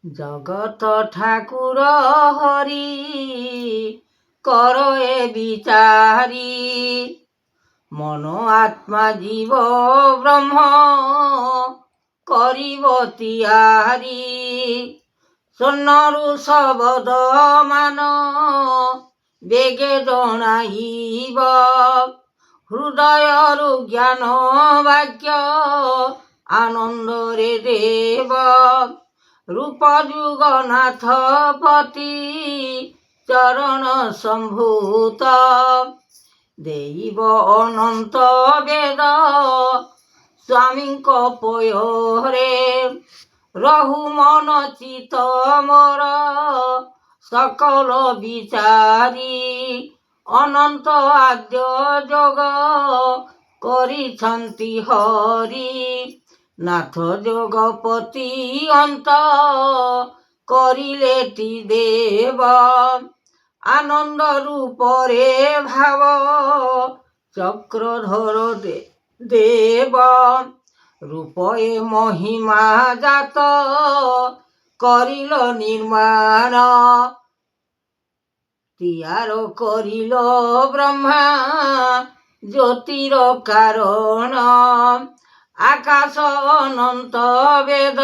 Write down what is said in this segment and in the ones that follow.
জগত ঠাকুর হরি কর এ বিচারি, মন আত্মা জীব ব্রহ্ম করিব তিয়ারি। স্বর্ণরু শবদ মান বেগে জনাইব, হৃদয়রু জ্ঞান বাক্য আনন্দরে দেব। রূপ যুগনাথ পতি চরণ সম্ভূত, দেব অনন্ত বেদ স্বামীଙ୍କ পয়োরে। রহু মন চিত মোর সকল বিচারি, ଅନନ୍ତ ଆଦ୍ୟ ଯୋଗ କରିଛନ୍ତି ହରି। ନାଥ ଯୋଗପତି ଅନ୍ତ କରିଲେଟି ଦେବ, ଆନନ୍ଦ ରୂପରେ ଭାବ ଚକ୍ରଧର ଦେବ। রূপে মহিমা জাত করিল নির্মাণ, তিয়ার করিল ব্রহ্মা জ্যোতির কারণ। আকাশ অনন্ত বেদ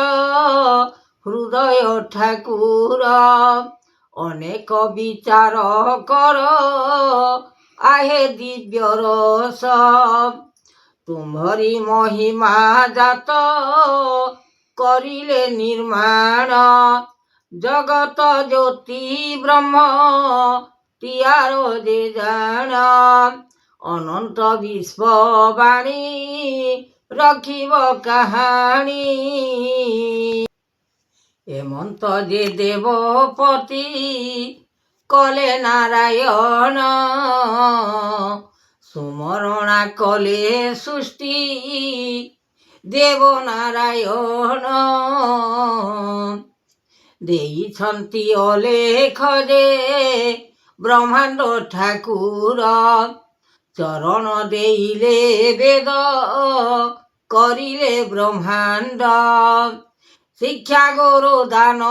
হৃদয় ঠাকুর, অনেক বিচার কর আহে দিব্য রস। তুমরি মহিমা জাত করিলে নির্মাণ, জগত জ্যোতি ব্রহ্ম তিয়ার যে জান। অনন্ত বিশ্ববাণী রখিব কাহানি, এমন্ত যে দেবপতি কলে নারায়ণ। সুমরণা কলে সৃষ্টি দেব নারায়ণ, ଦେଇଛନ୍ତି ଅଲେଖ ଯେ ବ୍ରହ୍ମାଣ୍ଡ ଠାକୁର। ଚରଣ ଦେଇଲେ ବେଦ କରିଲେ ବ୍ରହ୍ମାଣ୍ଡ, ଶିକ୍ଷା ଗୁରୁ ଦାନ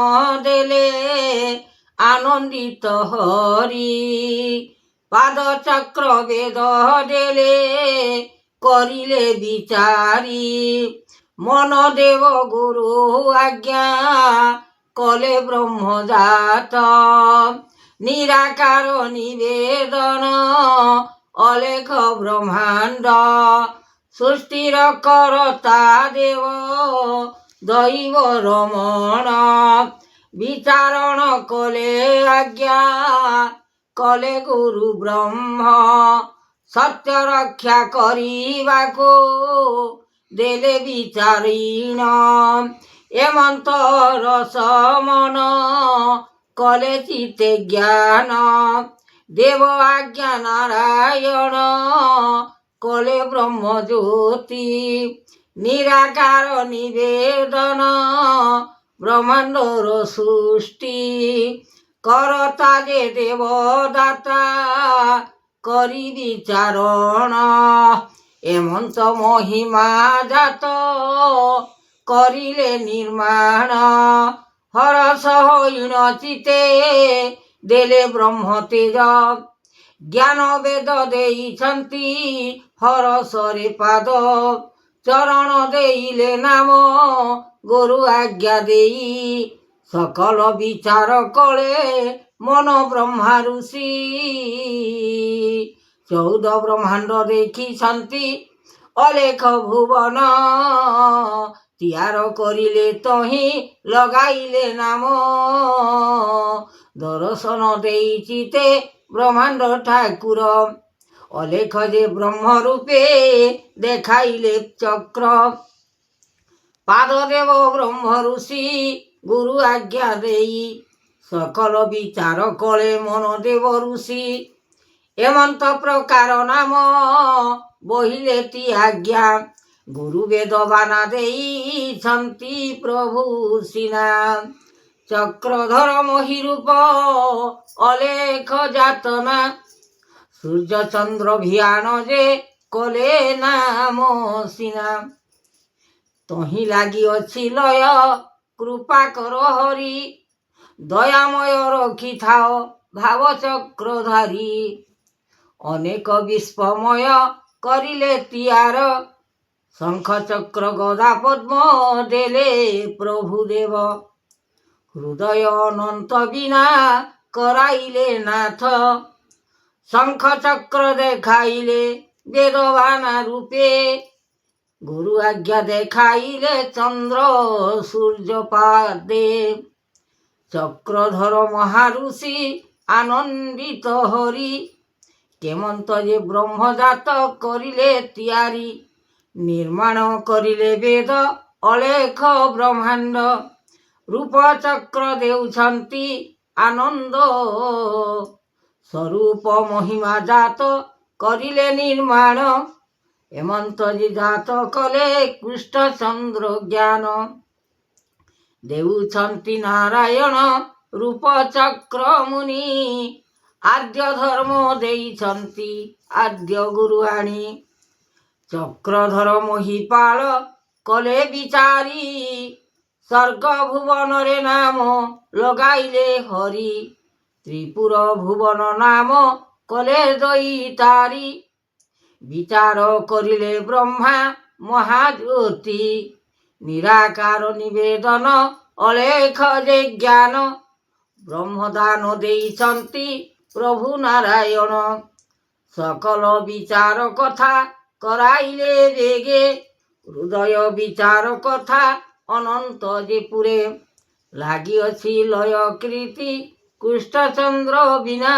ଦେଲେ ଆନନ୍ଦିତ ହରି। ପାଦ ଚକ୍ର ବେଦ ଦେଲେ କରିଲେ বিচারি, মন দেব গুরু আজ্ঞা কলে ব্রহ্মজাত। নিরাকার নিবেদন অলেখ ব্রহ্মাণ্ড, সৃষ্টির করতা দেব দৈব রমণ। বিচারণ কলে আজ্ঞা কলে গুরু ব্রহ্ম, সত্য রক্ষা କରିବାକୁ দেলে বিচারিণ। এমন্ত রস মন কলে চিতে জ্ঞান, দেব আজ্ঞা নারায়ণ কলে ব্রহ্মজ্যোতি। নিরাকার নিবেদন ব্রহ্মাণ্ডর সৃষ্টি, করতা যে দেবদাতা করি বিচারণ। এমন্ত মহিমা জাত করিলে নির্মাণ, হরস হইণ চিতে দেলে ব্রহ্ম তেজ। জ্ঞান বেদ ଦେଇଛନ୍ତି হরসরে পাদ, চরণ দেইলে নাম গুরু আজ্ঞা দেই। সকল বিচার কলে মন ব্রহ্মা ঋষি, 14 ব্রহ্মাণ্ড ଦେଖିଛନ୍ତି অলেখ ভুবন। ତିଆର କରିଲେ ତହିଁ ଲଗାଇଲେ ନାମ, ଦର୍ଶନ ଦେଇଚିତେ ବ୍ରହ୍ମାଣ୍ଡ ଠାକୁର। ଅଲେଖ ଯେ ବ୍ରହ୍ମ ରୂପେ দেখাইলে চক্র, পাদ দেব ব্রহ্ম ঋষি গুরু আজ্ঞা দেই। সকল বিচার কলে মন দেব ঋষি, এমন্ত প্রকার নাম বহিলেতি আজ্ঞা। গুরু বেদ বানা ଦେଇଛନ୍ତି প্রভু সিনা, চক্রধর মহিরূপ অলেখ যাতনা। সূর্য চন্দ্র ভিয়ান যে কলে নাম সিনা, ତହିଁ ଲାଗି ଅଛି ଲୟ କୃପା କର ହରି, ଦୟାମୟ ରଖିଥାଅ ଭାବ ଚକ୍ରଧାରୀ। ଅନେକ ବିଶ୍ୱମୟ କରିଲେ ତିଆର, ଶଙ୍ଖ ଚକ୍ର ଗଦା ପଦ୍ମ ଦେଲେ ପ୍ରଭୁ ଦେବ। ହୃଦୟ ଅନନ୍ତ ବିନା କରାଇଲେ ନାଥ, ଶଙ୍ଖ ଚକ୍ର ଦେଖାଇଲେ ବେଦବାନା ରୂପେ। ଗୁରୁ ଆଜ୍ଞା ଦେଖାଇଲେ ଚନ୍ଦ୍ର ସୂର୍ଯ୍ୟ ପାଦେ। ଚକ୍ରଧର ମହାଋଷି ଆନନ୍ଦିତ ହରି, କେମନ୍ତ ଯେ ବ୍ରହ୍ମଜାତ କରିଲେ ତିଆରି। ନିର୍ମାଣ କରିଲେ ବେଦ ଅଲେଖ ବ୍ରହ୍ମାଣ୍ଡ, ରୂପ ଚକ୍ର ଦେଉଛନ୍ତି ଆନନ୍ଦ। ସ୍ୱରୂପ ମହିମା ଜାତ କରିଲେ ନିର୍ମାଣ, ଏମନ୍ତ ଯେ ଜାତ କଲେ କୃଷ୍ଣଚନ୍ଦ୍ର ଜ୍ଞାନ। ଦେଉଛନ୍ତି ନାରାୟଣ ରୂପ ଚକ୍ର ମୁନି, ଆଦ୍ୟ ଧର୍ମ ଦେଇଛନ୍ତି ଆଦ୍ୟ ଗୁରୁ ଆଣି। ଚକ୍ରଧର ମହିପାଳ କଲେ ବିଚାରି, ସ୍ୱର୍ଗ ଭୁବନରେ ନାମ ଲଗାଇଲେ ହରି। ତ୍ରିପୁର ଭୁବନ ନାମ କଲେ ଦଇତାରି, ବିଚାର କରିଲେ ବ୍ରହ୍ମା ମହାଜ୍ୟୋତି। ନିରାକାର ନିବେଦନ ଅଲେଖ ଯେ ଜ୍ଞାନ, ବ୍ରହ୍ମଦାନ ଦେଇଛନ୍ତି ପ୍ରଭୁ ନାରାୟଣ। ସକଲ ବିଚାର କଥା କରାଇଲେ ବେଗେ, ହୃଦୟ ବିଚାର କଥା ଅନନ୍ତ ଯେ ପୁରେ। ଲାଗିଅଛି ଲୟ କୀର୍ତ୍ତି କୃଷ୍ଣଚନ୍ଦ୍ର ବିନା,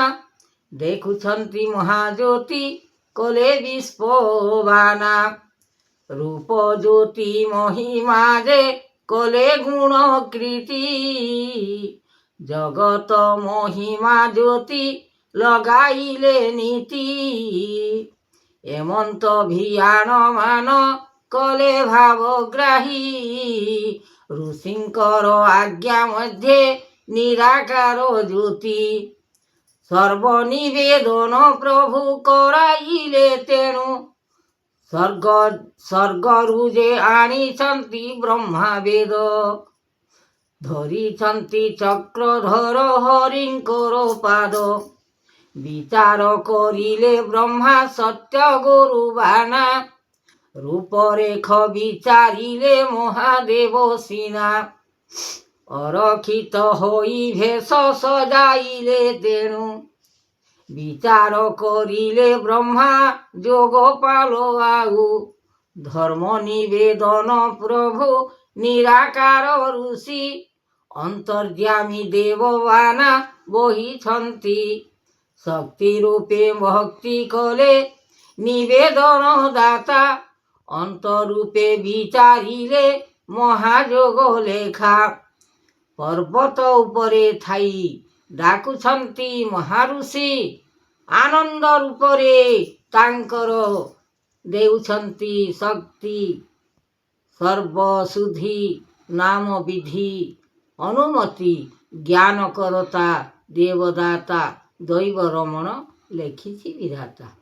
ଦେଖୁଛନ୍ତି ମହାଜ୍ୟୋତି କଲେ ବିଶ୍ୱବାନା। ରୂପ ଜ୍ୟୋତି ମହିମା ଯେ କଲେ ଗୁଣ କୀର୍ତ୍ତି, ଜଗତ ମହିମା ଜ୍ୟୋତି ଲଗାଇଲେ ନୀତି। ଏମନ୍ତ ଭିଆଣ ମାନ କଲେ ଭାବଗ୍ରାହୀ, ଋଷିଙ୍କର ଆଜ୍ଞା ମଧ୍ୟେ ନିରାକାର ଜ୍ୟୋତି। ସର୍ବନିବେଦନ ପ୍ରଭୁ କରାଇଲେ ତେଣୁ, ସ୍ୱର୍ଗରୁ ଯେ ଆଣିଛନ୍ତି ବ୍ରହ୍ମା ବେଦ। ଧରିଛନ୍ତି ଚକ୍ରଧର ହରିଙ୍କର ପାଦ, ବିଚାର କରିଲେ ବ୍ରହ୍ମା ସତ୍ୟ ଗୁରୁ ବାନା। ରୂପରେଖ ବିଚାରିଲେ ମହାଦେବ ସିନା, ଅରକ୍ଷିତ ହୋଇ ଭେଷ ସଜାଇଲେ ତେଣୁ। ବିଚାର କରିଲେ ବ୍ରହ୍ମା ଯୋଗପାଳ ଆଉ, ଧର୍ମ ନିବେଦନ ପ୍ରଭୁ ନିରାକାର ଋଷି। ଅନ୍ତର୍ଯ୍ୟାମୀ ଦେବବାନା ବହିଛନ୍ତି, ଶକ୍ତି ରୂପେ ଭକ୍ତି କଲେ ନିବେଦନ ଦାତା। ଅନ୍ତରୂପେ ବିଚାରିଲେ ମହାଯୋଗ ଲେଖା, ପର୍ବତ ଉପରେ ଥାଇ ଡାକୁଛନ୍ତି ମହାଋଷି। ଆନନ୍ଦ ରୂପରେ ତାଙ୍କର ଦେଉଛନ୍ତି ଶକ୍ତି, ସର୍ବଶୁଦ୍ଧି ନାମ ବିଧି। ଅନୁମତି ଜ୍ଞାନ କରତା ଦେବଦାତା, ଦୈବ ରମଣ ଲେଖିଛି ବିଧାତା।